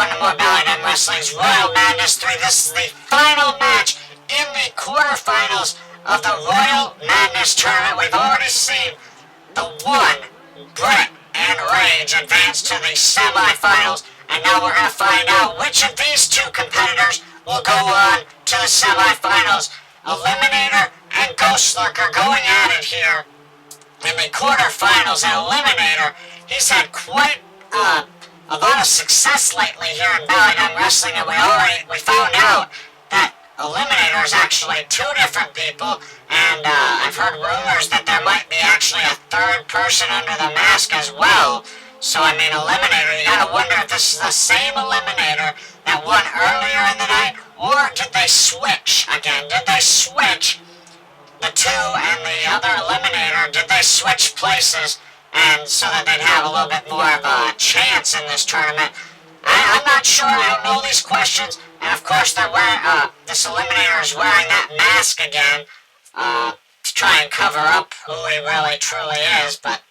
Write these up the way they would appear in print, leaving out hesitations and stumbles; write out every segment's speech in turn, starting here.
welcome to more BallyDung Wrestling's Royal Madness 3. This is the final match in the quarterfinals of the Royal Madness tournament. We've already seen the one, Brett and Rage, advance to the semifinals, and now we're going to find out which of these two competitors will go on to the semifinals. Eliminator and Ghost Lurker going at it here in the quarterfinals. And Eliminator, he's had quite a lot of success lately here in BallyDung Wrestling, and we found out that Eliminator is actually two different people, and I've heard rumors that there might be actually a third person under the mask as well. So I mean, Eliminator, you gotta wonder if this is the same Eliminator that won earlier in the night, or did they switch again? Did they switch the two and the other Eliminator? Did they switch places? And so that they'd have a little bit more of a chance in this tournament. I'm not sure. I don't know these questions. And of course, they're wearing, this Eliminator is wearing that mask again to try and cover up who he really truly is. But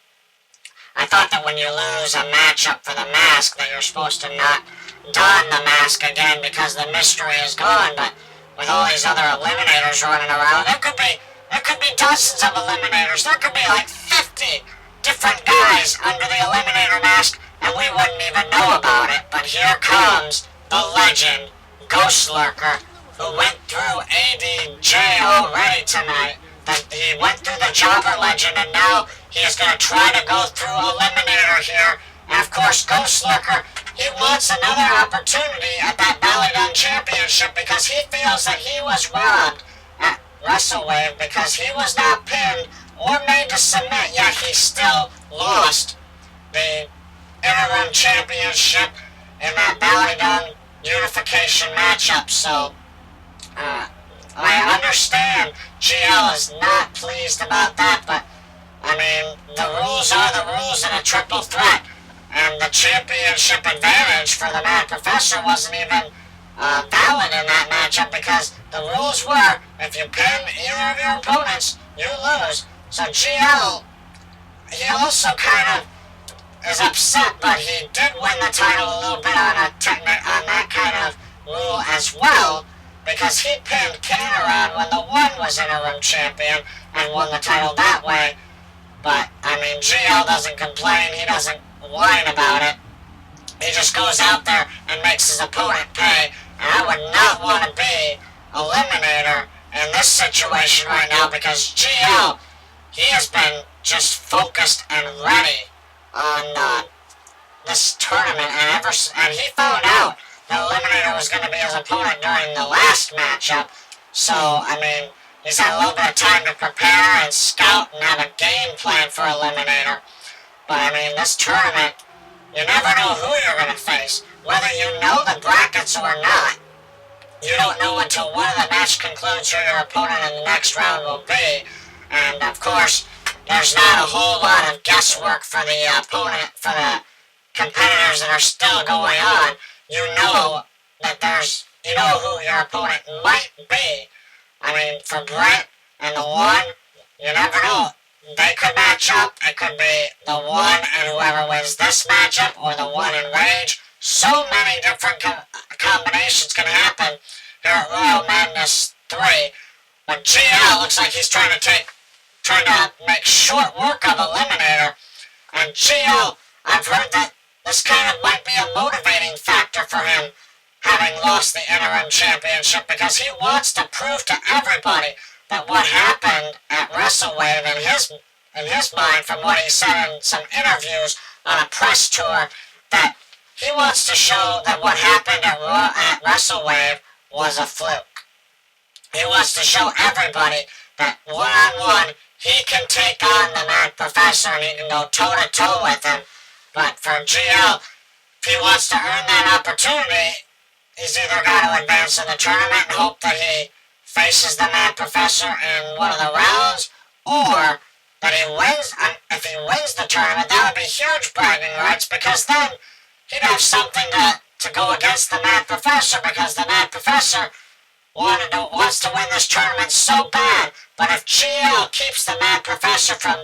I thought that when you lose a matchup for the mask, that you're supposed to not don the mask again because the mystery is gone. But with all these other Eliminators running around, there could be dozens of Eliminators. There could be like 50 different guys under the Eliminator mask, and we wouldn't even know about it. But here comes the legend, Ghost Lurker, who went through ADJ already tonight. He went through the Jobber Legend, and now he is going to try to go through Eliminator here. And of course, Ghost Lurker, he wants another opportunity at that BallyDung Championship because he feels that he was robbed at WrestleWave because he was not pinned or made to submit, yet he still lost the interim championship in that BallyDung unification matchup. So, I understand GL is not pleased about that, but, I mean, the rules are the rules in a triple threat, and the championship advantage for the Mad Professor wasn't even valid in that matchup because the rules were, if you pin either of your opponents, you lose. So GL, he also kind of is upset, but he did win the title a little bit on that kind of rule as well, because he pinned Cameron when the one was interim champion and won the title that way. But, I mean, GL doesn't complain, he doesn't whine about it. He just goes out there and makes his opponent pay, and I would not want to be Eliminator in this situation right now because GL, he has been just focused and ready on this tournament, and he found out that Eliminator was going to be his opponent during the last matchup. So, I mean, he's had a little bit of time to prepare and scout and have a game plan for Eliminator. But, I mean, this tournament, you never know who you're going to face. Whether you know the brackets or not, you don't know until one of the match concludes who your opponent in the next round will be. And, of course, there's not a whole lot of guesswork for the opponent, for the competitors that are still going on. You know that you know who your opponent might be. I mean, for Brett and the one, you never know. They could match up. It could be the one and whoever wins this matchup, or the one in Rage. So many different combinations can happen here at Royal Madness 3. But GL looks like he's trying to make short work of Eliminator. And GL, I've heard that this kind of might be a motivating factor for him, having lost the interim championship, because he wants to prove to everybody that what happened at WrestleWave, in his mind, from what he said in some interviews on a press tour, that he wants to show that what happened at WrestleWave was a fluke. He wants to show everybody that one-on-one, he can take on the Mad Professor and he can go toe-to-toe with him. But for GL, if he wants to earn that opportunity, he's either got to advance in the tournament and hope that he faces the Mad Professor in one of the rounds, or that he wins. If he wins the tournament, that would be huge bragging rights, because then he'd have something to go against the Mad Professor, because the Mad Professor wants to win this tournament so bad. But if GL keeps the Mad Professor from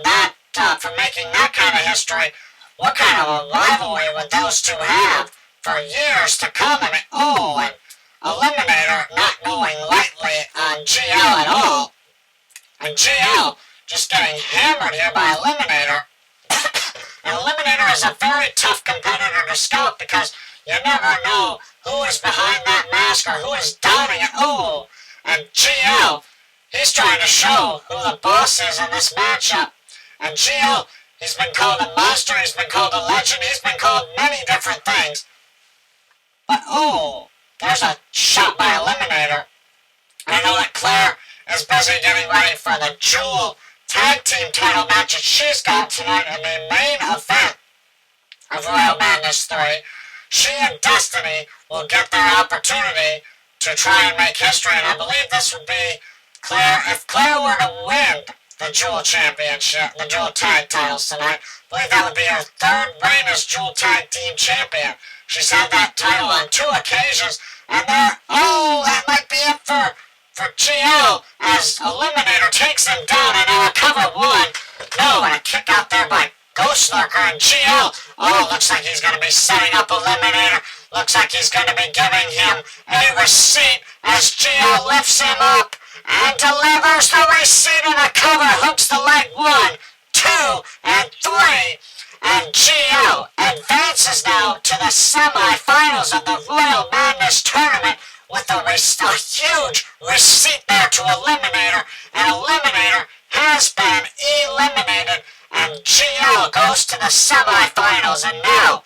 making that kind of history, what kind of a rivalry would those two have? for years to come. And Eliminator not going lightly on GL at all. And GL just getting hammered here by Eliminator. And Eliminator is a very tough competitor to scout because you never know who is behind that mask or who is downing it. Oh, and GL, he's trying to show who the boss is in this matchup. And GL, he's been called a monster, he's been called a legend, he's been called many different things. But oh, there's a shot by Eliminator. I know that Claire is busy getting ready for the Jewel Tag Team title match that she's got tonight in the main event of Royal Madness 3. She and Destiny will get their opportunity to try and make history, and I believe this would be Claire. If Claire were to win the Jewel Championship, the Jewel Tag titles tonight, I believe that would be her third reign as Jewel Tag Team Champion. She's had that title on 2 occasions, and that might be it for GL as Eliminator takes him down, and now a cover 1. No, and a kick out there by Ghost Lurker, and GL, looks like he's going to be setting up Eliminator. Looks like he's going to be giving him a receipt as GL lifts him up and delivers the receipt, and a cover hooks the leg 1, 2, and 3. And GL advances now to the semifinals of the Royal Madness tournament with a huge receipt there to Eliminator. And Eliminator has been eliminated, and GL goes to the semifinals. And now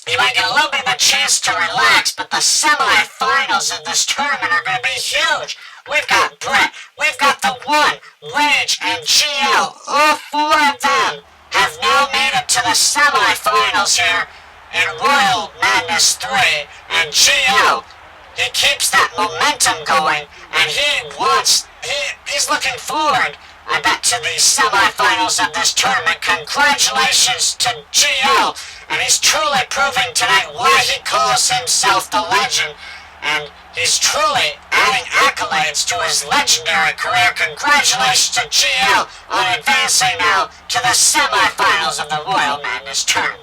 he might get a little bit of a chance to relax, but the semifinals of this tournament are going to be huge. We've got Brett, we've got the One, Rage, and GL. All 4 of them have now made it to the semifinals here in Royal Madness 3. And GL, he keeps that momentum going, and he's looking forward, I bet, to the semifinals of this tournament. Congratulations to GL, and he's truly proving tonight why he calls himself the legend, and he's truly adding accolades to his legendary career. Congratulations to GL on advancing now to the semifinals of the Royal Madness tournament.